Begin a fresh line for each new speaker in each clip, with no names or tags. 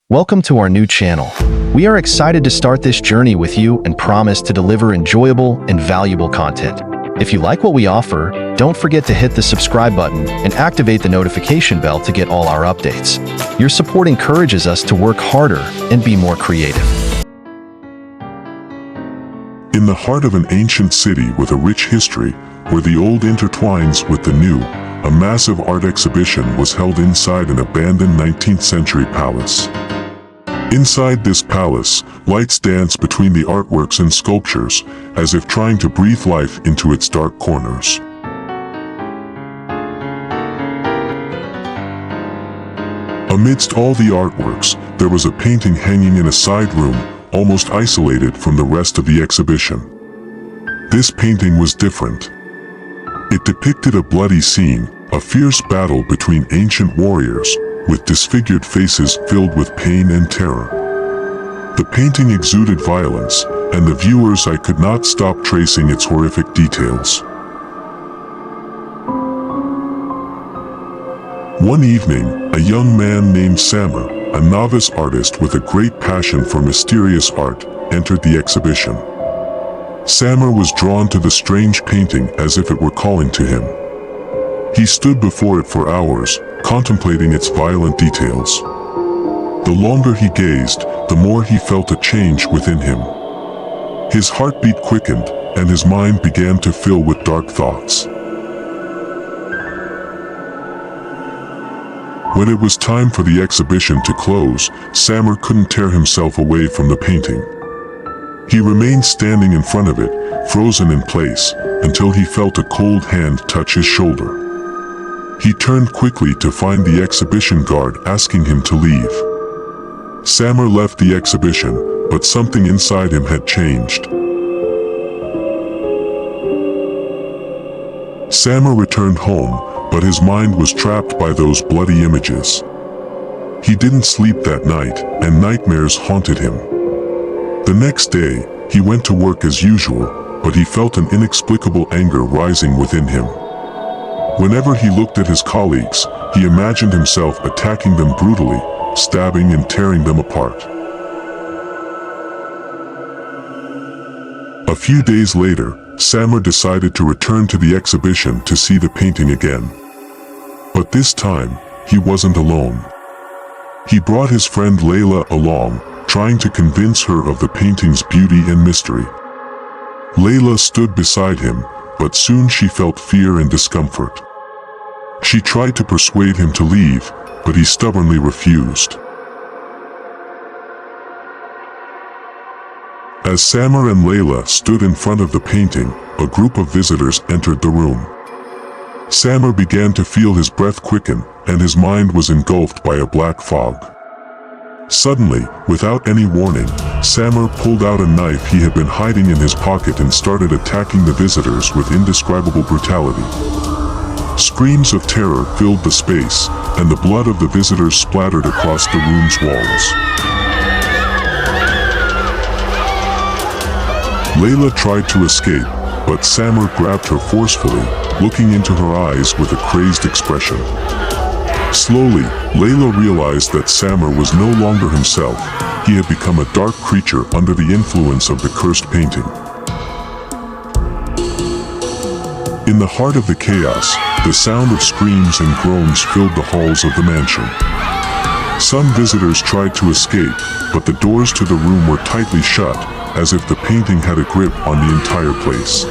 Welcome to our new channel. We are excited to start this journey with you and promise to deliver enjoyable and valuable content. If you like what we offer, don't forget to hit the subscribe button and activate the notification bell to get all our updates. Your support encourages us to work harder and be more creative.
In the heart of an ancient city with a rich history, where the old intertwines with the new, a massive art exhibition was held inside an abandoned 19th century palace. Inside this palace, lights dance between the artworks and sculptures, as if trying to breathe life into its dark corners. Amidst all the artworks, there was a painting hanging in a side room, almost isolated from the rest of the exhibition. This painting was different. It depicted a bloody scene, a fierce battle between ancient warriors, with disfigured faces filled with pain and terror. The painting exuded violence, and the viewers could not stop tracing its horrific details. One evening, a young man named Samar, a novice artist with a great passion for mysterious art, entered the exhibition. Samar was drawn to the strange painting as if it were calling to him. He stood before it for hours, contemplating its violent details. The longer he gazed, the more he felt a change within him. His heartbeat quickened, and his mind began to fill with dark thoughts. When it was time for the exhibition to close, Samar couldn't tear himself away from the painting. He remained standing in front of it, frozen in place, until he felt a cold hand touch his shoulder. He turned quickly to find the exhibition guard asking him to leave. Samar left the exhibition, but something inside him had changed. Samar returned home, but his mind was trapped by those bloody images. He didn't sleep that night, and nightmares haunted him. The next day, he went to work as usual, but he felt an inexplicable anger rising within him. Whenever he looked at his colleagues, he imagined himself attacking them brutally, stabbing and tearing them apart. A few days later, Samar decided to return to the exhibition to see the painting again. But this time, he wasn't alone. He brought his friend Layla along, trying to convince her of the painting's beauty and mystery. Layla stood beside him, but soon she felt fear and discomfort. She tried to persuade him to leave, but he stubbornly refused. As Samar and Layla stood in front of the painting, a group of visitors entered the room. Samar began to feel his breath quicken, and his mind was engulfed by a black fog. Suddenly, without any warning, Samar pulled out a knife he had been hiding in his pocket and started attacking the visitors with indescribable brutality. Screams of terror filled the space, and the blood of the visitors splattered across the room's walls. Layla tried to escape, but Samar grabbed her forcefully, looking into her eyes with a crazed expression. Slowly, Layla realized that Samar was no longer himself. He had become a dark creature under the influence of the cursed painting. In the heart of the chaos, the sound of screams and groans filled the halls of the mansion. Some visitors tried to escape, but the doors to the room were tightly shut, as if the painting had a grip on the entire place.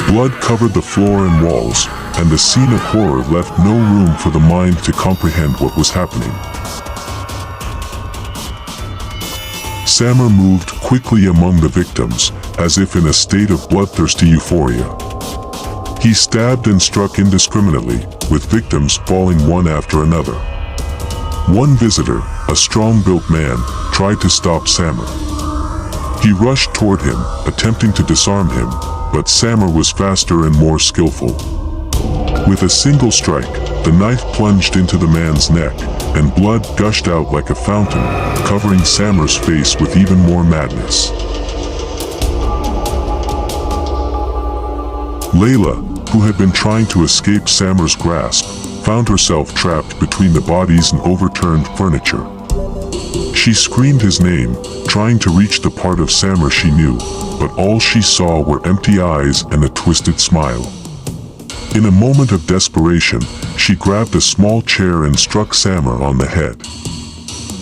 Blood covered the floor and walls, and the scene of horror left no room for the mind to comprehend what was happening. Samar moved quickly among the victims, as if in a state of bloodthirsty euphoria. He stabbed and struck indiscriminately, with victims falling one after another. One visitor, a strong-built man, tried to stop Samar. He rushed toward him, attempting to disarm him, but Samar was faster and more skillful. With a single strike, the knife plunged into the man's neck, and blood gushed out like a fountain, covering Samar's face with even more madness. Layla, who had been trying to escape Samar's grasp, found herself trapped between the bodies and overturned furniture. She screamed his name, trying to reach the part of Samar she knew, but all she saw were empty eyes and a twisted smile. In a moment of desperation, she grabbed a small chair and struck Samar on the head.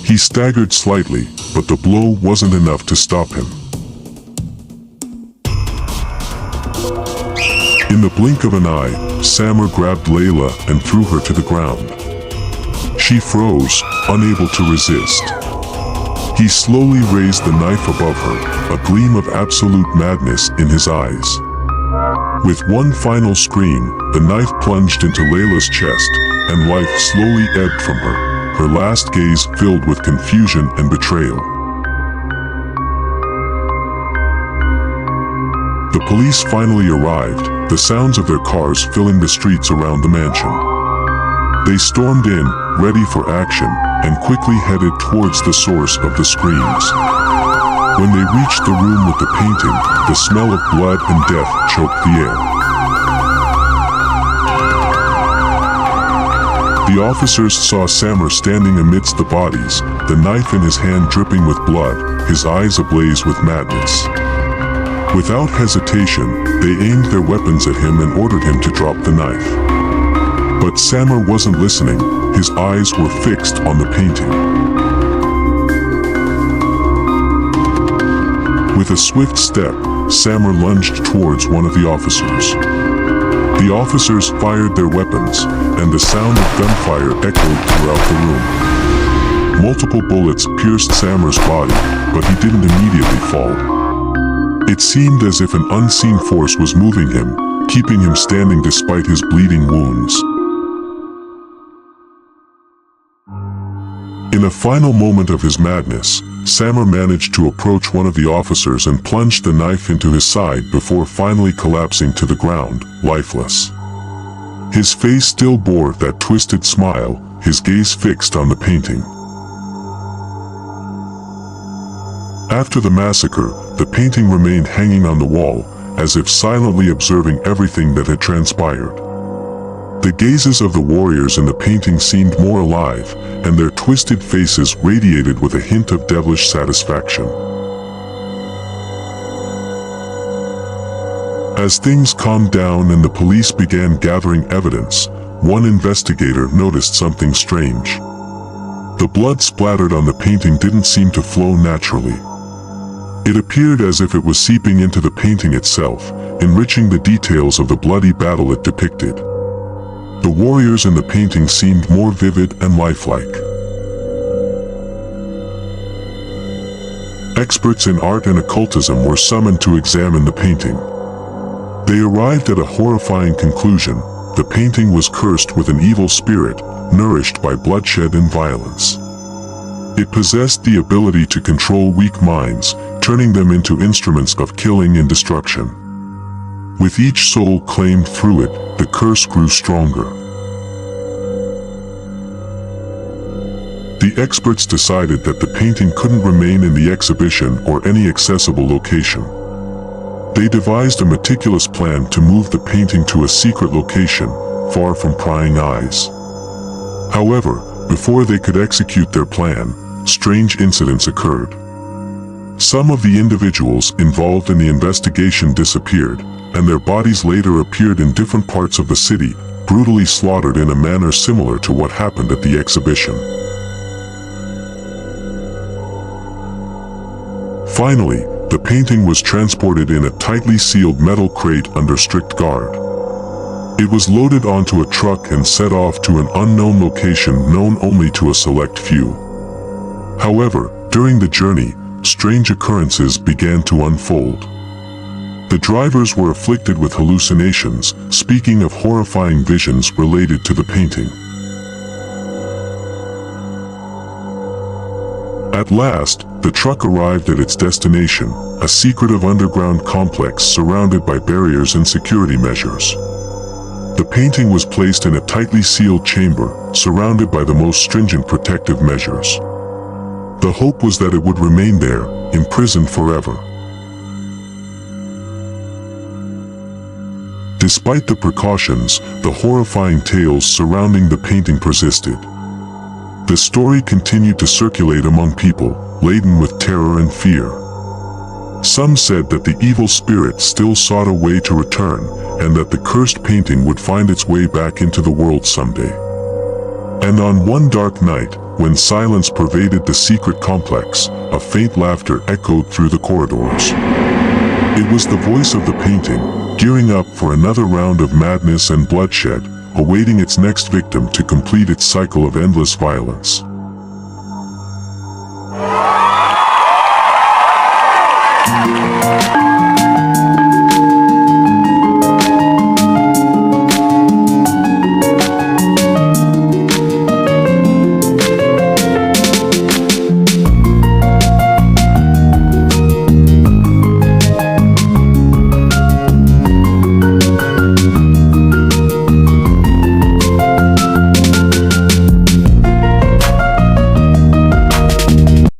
He staggered slightly, but the blow wasn't enough to stop him. In the blink of an eye, Samar grabbed Layla and threw her to the ground. She froze, unable to resist. He slowly raised the knife above her, a gleam of absolute madness in his eyes. With one final scream, the knife plunged into Layla's chest, and life slowly ebbed from her last gaze filled with confusion and betrayal. The police finally arrived, the sounds of their cars filling the streets around the mansion. They stormed in, ready for action, and quickly headed towards the source of the screams. When they reached the room with the painting, the smell of blood and death choked the air. The officers saw Samar standing amidst the bodies, the knife in his hand dripping with blood, his eyes ablaze with madness. Without hesitation, they aimed their weapons at him and ordered him to drop the knife. But Samar wasn't listening, his eyes were fixed on the painting. With a swift step, Samar lunged towards one of the officers. The officers fired their weapons, and the sound of gunfire echoed throughout the room. Multiple bullets pierced Samar's body, but he didn't immediately fall. It seemed as if an unseen force was moving him, keeping him standing despite his bleeding wounds. In a final moment of his madness, Samar managed to approach one of the officers and plunged the knife into his side before finally collapsing to the ground, lifeless. His face still bore that twisted smile, his gaze fixed on the painting. After the massacre, the painting remained hanging on the wall, as if silently observing everything that had transpired. The gazes of the warriors in the painting seemed more alive, and their twisted faces radiated with a hint of devilish satisfaction. As things calmed down and the police began gathering evidence, one investigator noticed something strange. The blood splattered on the painting didn't seem to flow naturally. It appeared as if it was seeping into the painting itself, enriching the details of the bloody battle it depicted. The warriors in the painting seemed more vivid and lifelike. Experts in art and occultism were summoned to examine the painting. They arrived at a horrifying conclusion: the painting was cursed with an evil spirit, nourished by bloodshed and violence. It possessed the ability to control weak minds, turning them into instruments of killing and destruction. With each soul claimed through it, the curse grew stronger. The experts decided that the painting couldn't remain in the exhibition or any accessible location. They devised a meticulous plan to move the painting to a secret location, far from prying eyes. However, before they could execute their plan, strange incidents occurred. Some of the individuals involved in the investigation disappeared, and their bodies later appeared in different parts of the city, brutally slaughtered in a manner similar to what happened at the exhibition. Finally, the painting was transported in a tightly sealed metal crate under strict guard. It was loaded onto a truck and set off to an unknown location known only to a select few. However, during the journey, strange occurrences began to unfold. The drivers were afflicted with hallucinations, speaking of horrifying visions related to the painting. At last, the truck arrived at its destination, a secretive underground complex surrounded by barriers and security measures. The painting was placed in a tightly sealed chamber, surrounded by the most stringent protective measures. The hope was that it would remain there, imprisoned forever. Despite the precautions, the horrifying tales surrounding the painting persisted. The story continued to circulate among people, laden with terror and fear. Some said that the evil spirit still sought a way to return, and that the cursed painting would find its way back into the world someday. And on one dark night, when silence pervaded the secret complex, a faint laughter echoed through the corridors. It was the voice of the painting, gearing up for another round of madness and bloodshed, awaiting its next victim to complete its cycle of endless violence.